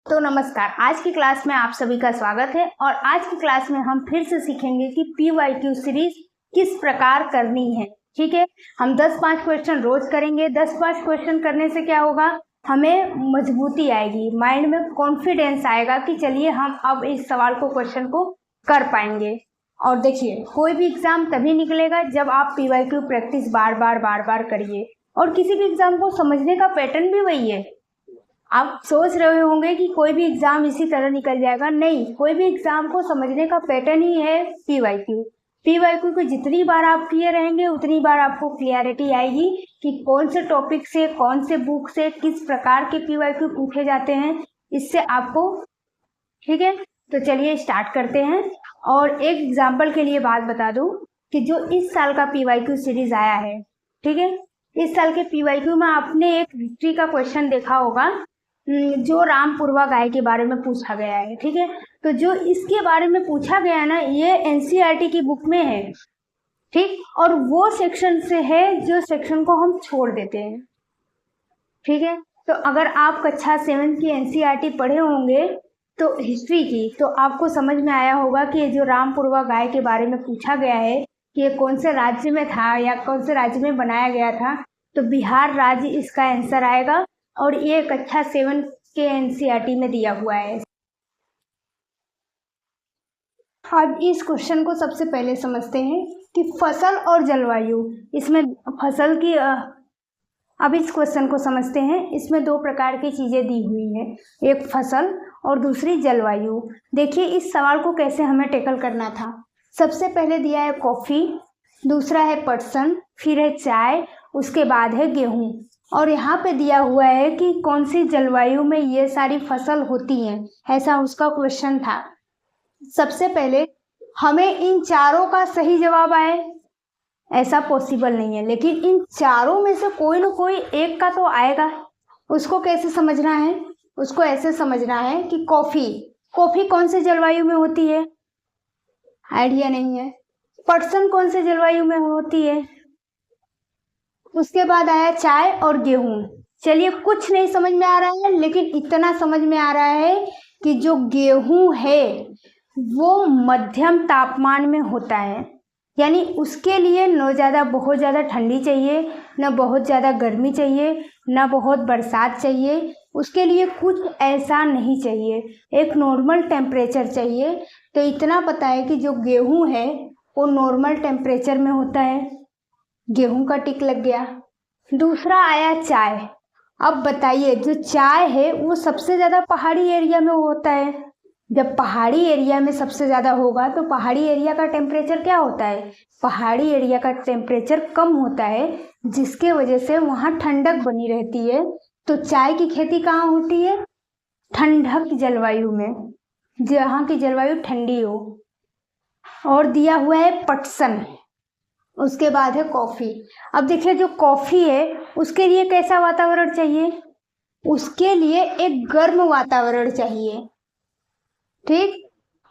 तो नमस्कार, आज की क्लास में आप सभी का स्वागत है। और आज की क्लास में हम फिर से सीखेंगे कि PYQ सीरीज किस प्रकार करनी है। ठीक है, हम 10-5 क्वेश्चन रोज करेंगे। 10-5 क्वेश्चन करने से क्या होगा, हमें मजबूती आएगी, माइंड में कॉन्फिडेंस आएगा कि चलिए हम अब इस सवाल को क्वेश्चन को कर पाएंगे। और देखिए, कोई भी एग्जाम तभी निकलेगा जब आप PYQ प्रैक्टिस बार बार करिए। और किसी भी एग्जाम को समझने का पैटर्न भी वही है। आप सोच रहे होंगे कि कोई भी एग्जाम इसी तरह निकल जाएगा, नहीं, कोई भी एग्जाम को समझने का पैटर्न ही है PYQ को जितनी बार आप किए रहेंगे उतनी बार आपको क्लियरिटी आएगी कि कौन से टॉपिक से, कौन से बुक से, किस प्रकार के PYQ पूछे जाते हैं, इससे आपको। ठीक है, तो चलिए स्टार्ट करते हैं। और एक एग्जाम्पल के लिए बात बता दूं कि जो इस साल का PYQ सीरीज आया है, ठीक है, इस साल के PYQ में आपने एक हिस्ट्री का क्वेश्चन देखा होगा जो रामपुरवा गाय के बारे में पूछा गया है। ठीक है, तो जो इसके बारे में पूछा गया ना, ये NCERT की बुक में है। ठीक, और वो सेक्शन से है जो सेक्शन को हम छोड़ देते हैं। ठीक है, तो अगर आप कक्षा 7 की NCERT पढ़े होंगे तो हिस्ट्री की, तो आपको समझ में आया होगा कि ये जो रामपुरवा गाय के बारे में पूछा गया है कि ये कौन से राज्य में था या कौन से राज्य में बनाया गया था, तो बिहार राज्य इसका आंसर आएगा। और ये कक्षा 7 के NCERT में दिया हुआ है। अब इस क्वेश्चन को सबसे पहले समझते हैं कि फसल और जलवायु, इसमें फसल की अब इस क्वेश्चन को समझते हैं। इसमें दो प्रकार की चीजें दी हुई हैं, एक फसल और दूसरी जलवायु। देखिए इस सवाल को कैसे हमें टैकल करना था। सबसे पहले दिया है कॉफी, दूसरा है पटसन, फिर है चाय, उसके बाद है गेहूं। और यहाँ पे दिया हुआ है कि कौन सी जलवायु में ये सारी फसल होती हैं, ऐसा उसका क्वेश्चन था। सबसे पहले हमें इन चारों का सही जवाब आए, ऐसा पॉसिबल नहीं है, लेकिन इन चारों में से कोई ना कोई एक का तो आएगा। उसको कैसे समझना है, उसको ऐसे समझना है कि कॉफी कौन से जलवायु में होती है, आइडिया नहीं है। पटसन कौन से जलवायु में होती है। उसके बाद आया चाय और गेहूं। चलिए कुछ नहीं समझ में आ रहा है, लेकिन इतना समझ में आ रहा है कि जो गेहूं है वो मध्यम तापमान में होता है, यानी उसके लिए न ज़्यादा बहुत ज़्यादा ठंडी चाहिए, न बहुत ज़्यादा गर्मी चाहिए, न बहुत बरसात चाहिए। उसके लिए कुछ ऐसा नहीं चाहिए, एक नॉर्मल टेम्परेचर चाहिए। तो इतना पता है कि जो गेहूं है वो नॉर्मल टेम्परेचर में होता है, गेहूं का टिक लग गया। दूसरा आया चाय। अब बताइए, जो चाय है वो सबसे ज़्यादा पहाड़ी एरिया में होता है। जब पहाड़ी एरिया में सबसे ज़्यादा होगा तो पहाड़ी एरिया का टेम्परेचर क्या होता है, पहाड़ी एरिया का टेम्परेचर कम होता है, जिसके वजह से वहाँ ठंडक बनी रहती है। तो चाय की खेती कहाँ होती है, ठंडक जलवायु में, जहाँ की जलवायु ठंडी हो। और दिया हुआ है पटसन, उसके बाद है कॉफ़ी। अब देखिए जो कॉफ़ी है उसके लिए कैसा वातावरण चाहिए, उसके लिए एक गर्म वातावरण चाहिए। ठीक,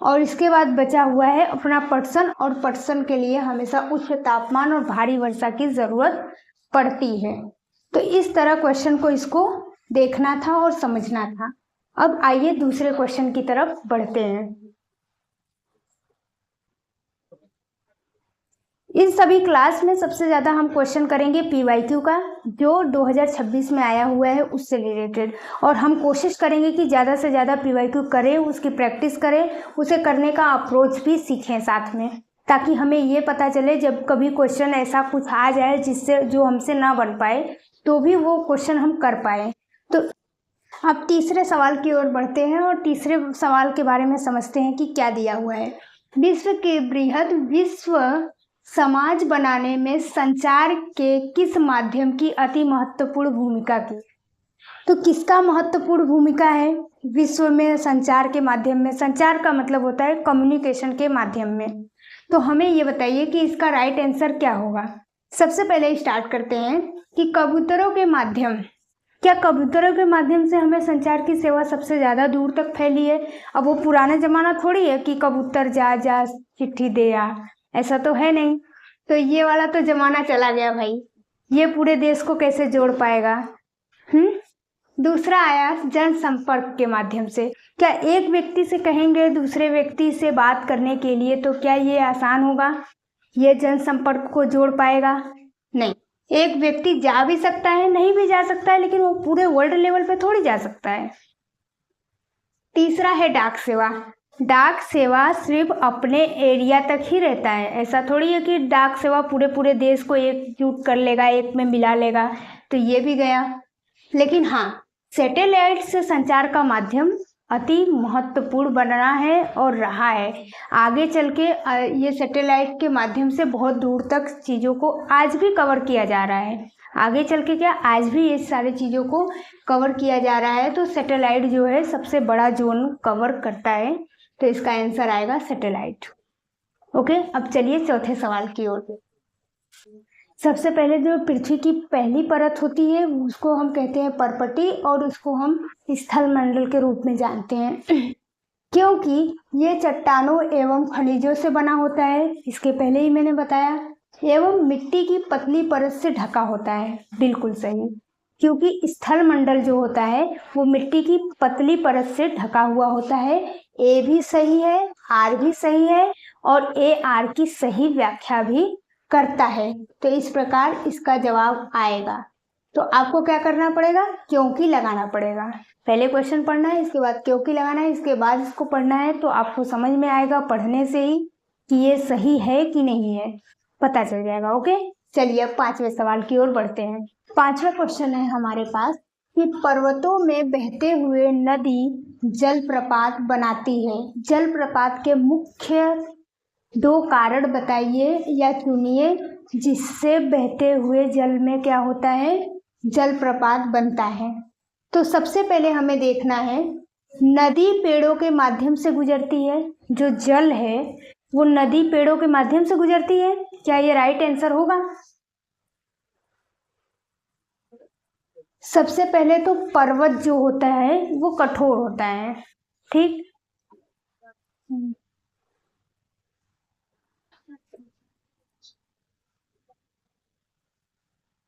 और इसके बाद बचा हुआ है अपना पटसन, और पटसन के लिए हमेशा उच्च तापमान और भारी वर्षा की जरूरत पड़ती है। तो इस तरह क्वेश्चन को इसको देखना था और समझना था। अब आइए दूसरे क्वेश्चन की तरफ बढ़ते हैं। इन सभी क्लास में सबसे ज़्यादा हम क्वेश्चन करेंगे PYQ का, जो 2026 में आया हुआ है उससे रिलेटेड। और हम कोशिश करेंगे कि ज़्यादा से ज़्यादा PYQ करें, उसकी प्रैक्टिस करें, उसे करने का अप्रोच भी सीखें साथ में, ताकि हमें ये पता चले जब कभी क्वेश्चन ऐसा कुछ आ जाए जिससे जो हमसे ना बन पाए तो भी वो क्वेश्चन हम कर पाए। तो अब तीसरे सवाल की ओर बढ़ते हैं और तीसरे सवाल के बारे में समझते हैं कि क्या दिया हुआ है। विश्व के बृहद विश्व समाज बनाने में संचार के किस माध्यम की अति महत्वपूर्ण भूमिका की। तो किसका महत्वपूर्ण भूमिका है विश्व में संचार के माध्यम में। संचार का मतलब होता है कम्युनिकेशन के माध्यम में। तो हमें ये बताइए कि इसका राइट आंसर क्या होगा। सबसे पहले स्टार्ट करते हैं कि कबूतरों के माध्यम, क्या कबूतरों के माध्यम से हमें संचार की सेवा सबसे ज़्यादा दूर तक फैली है। अब वो पुराना जमाना थोड़ी है कि कबूतर जा जा चिट्ठी दे आ, ऐसा तो है नहीं। तो ये वाला तो जमाना चला गया भाई, ये पूरे देश को कैसे जोड़ पाएगा। दूसरा आया जनसंपर्क के माध्यम से। क्या एक व्यक्ति से कहेंगे दूसरे व्यक्ति से बात करने के लिए तो क्या ये आसान होगा? ये जनसंपर्क को जोड़ पाएगा? नहीं। एक व्यक्ति जा भी सकता है, नहीं भी जा सकता है, लेकिन वो पूरे वर्ल्ड लेवल पे थोड़ी जा सकता है। तीसरा है डाक सेवा। डाक सेवा सिर्फ अपने एरिया तक ही रहता है। ऐसा थोड़ी है कि डाक सेवा पूरे पूरे देश को एकजुट कर लेगा, एक में मिला लेगा, तो ये भी गया। लेकिन हाँ, सैटेलाइट से संचार का माध्यम अति महत्वपूर्ण बन रहा है और रहा है। आगे चल के ये सैटेलाइट के माध्यम से बहुत दूर तक चीज़ों को आज भी कवर किया जा रहा है। आगे चल के क्या, आज भी ये सारी चीज़ों को कवर किया जा रहा है। तो सैटेलाइट जो है सबसे बड़ा जोन कवर करता है, तो इसका आंसर आएगा सैटेलाइट। ओके, अब चलिए चौथे सवाल की ओर। सबसे पहले जो पृथ्वी की पहली परत होती है उसको हम कहते हैं परपटी, और उसको हम स्थल मंडल के रूप में जानते हैं क्योंकि ये चट्टानों एवं खनिजों से बना होता है। इसके पहले ही मैंने बताया, एवं मिट्टी की पतली परत से ढका होता है। बिल्कुल सही, क्योंकि स्थल मंडल जो होता है वो मिट्टी की पतली परत से ढका हुआ होता है। ए भी सही है, आर भी सही है, और ए आर की सही व्याख्या भी करता है। तो इस प्रकार इसका जवाब आएगा। तो आपको क्या करना पड़ेगा, क्योंकि लगाना पड़ेगा। पहले क्वेश्चन पढ़ना है, इसके बाद क्योंकि लगाना है, इसके बाद इसको पढ़ना है, तो आपको समझ में आएगा पढ़ने से ही कि ये सही है कि नहीं है, पता चल जाएगा। ओके, चलिए अब पांचवें सवाल की ओर बढ़ते हैं। पांचवा क्वेश्चन है हमारे पास कि पर्वतों में बहते हुए नदी जलप्रपात बनाती है। जलप्रपात के मुख्य 2 कारण बताइए या चुनिए जिससे बहते हुए जल में क्या होता है, जलप्रपात बनता है। तो सबसे पहले हमें देखना है, नदी पेड़ों के माध्यम से गुजरती है। जो जल है वो नदी पेड़ों के माध्यम से गुजरती है। क्या ये राइट आंसर होगा? सबसे पहले तो पर्वत जो होता है वो कठोर होता है, ठीक।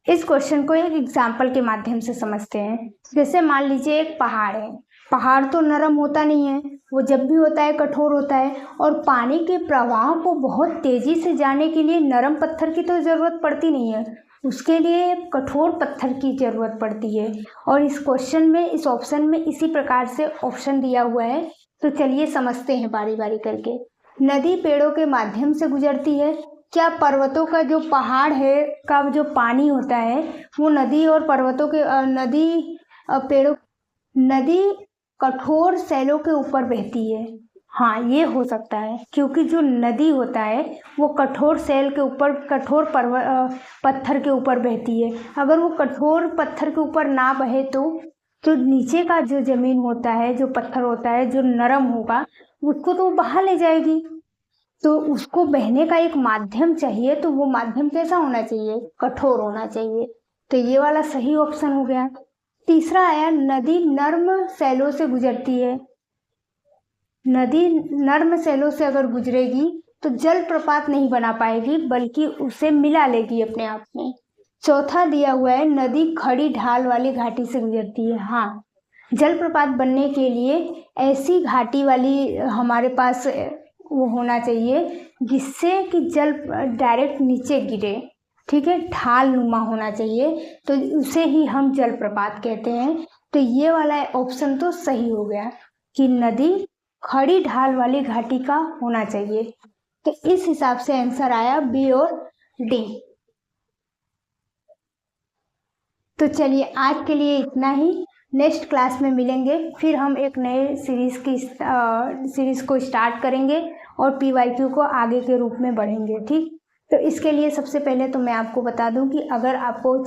इस क्वेश्चन को एक एग्जाम्पल के माध्यम से समझते हैं। जैसे मान लीजिए एक पहाड़ है। पहाड़ तो नरम होता नहीं है, वो जब भी होता है कठोर होता है, और पानी के प्रवाह को बहुत तेजी से जाने के लिए नरम पत्थर की तो जरूरत पड़ती नहीं है, उसके लिए कठोर पत्थर की जरूरत पड़ती है। और इस क्वेश्चन में, इस ऑप्शन में इसी प्रकार से ऑप्शन दिया हुआ है। तो चलिए समझते हैं बारी बारी करके। नदी पेड़ों के माध्यम से गुजरती है। क्या पर्वतों का जो पहाड़ है का जो पानी होता है वो नदी और पर्वतों के नदी कठोर सैलों के ऊपर बहती है? हाँ, ये हो सकता है, क्योंकि जो नदी होता है वो कठोर सैल के ऊपर, कठोर पत्थर के ऊपर बहती है। अगर वो कठोर पत्थर के ऊपर ना बहे तो नीचे का जो जमीन होता है, जो पत्थर होता है, जो नरम होगा, उसको तो बहा ले जाएगी। तो उसको बहने का एक माध्यम चाहिए, तो वो माध्यम कैसा होना चाहिए, कठोर होना चाहिए। तो ये वाला सही ऑप्शन हो गया। तीसरा आया, नदी नर्म सैलों से गुजरती है। नदी नर्म सैलों से अगर गुजरेगी तो जलप्रपात नहीं बना पाएगी, बल्कि उसे मिला लेगी अपने आप में। चौथा दिया हुआ है, नदी खड़ी ढाल वाली घाटी से गुजरती है। हाँ, जलप्रपात बनने के लिए ऐसी घाटी वाली हमारे पास वो होना चाहिए जिससे कि जल डायरेक्ट नीचे गिरे, ठीक है, ढाल नुमा होना चाहिए, तो उसे ही हम जलप्रपात कहते हैं। तो ये वाला ऑप्शन तो सही हो गया कि नदी खड़ी ढाल वाली घाटी का होना चाहिए। तो इस हिसाब से आंसर आया बी और डी। तो चलिए आज के लिए इतना ही। नेक्स्ट क्लास में मिलेंगे, फिर हम एक नए सीरीज को स्टार्ट करेंगे और PYQ को आगे के रूप में बढ़ेंगे, ठीक। तो इसके लिए सबसे पहले तो मैं आपको बता दूं कि अगर आपको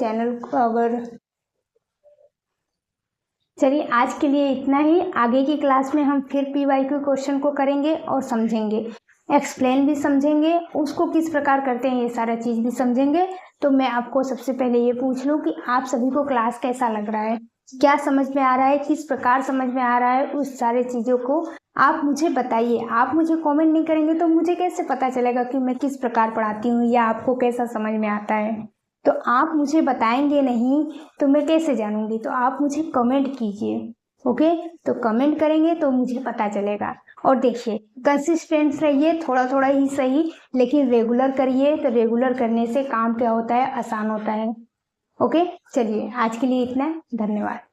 चलिए आज के लिए इतना ही। आगे की क्लास में हम फिर PYQ क्वेश्चन को करेंगे और समझेंगे, एक्सप्लेन भी समझेंगे, उसको किस प्रकार करते हैं ये सारा चीज़ भी समझेंगे। तो मैं आपको सबसे पहले ये पूछ लूँ कि आप सभी को क्लास कैसा लग रहा है, क्या समझ में आ रहा है, किस प्रकार समझ में आ रहा है, उस सारे चीज़ों को आप मुझे बताइए। आप मुझे कमेंट नहीं करेंगे तो मुझे कैसे पता चलेगा कि मैं किस प्रकार पढ़ाती हूँ या आपको कैसा समझ में आता है। तो आप मुझे बताएंगे नहीं तो मैं कैसे जानूंगी? तो आप मुझे कमेंट कीजिए। ओके, तो कमेंट करेंगे तो मुझे पता चलेगा। और देखिए, कंसिस्टेंट रहिए, थोड़ा थोड़ा ही सही, लेकिन रेगुलर करिए। तो रेगुलर करने से काम क्या होता है, आसान होता है। ओके, चलिए आज के लिए इतना, धन्यवाद।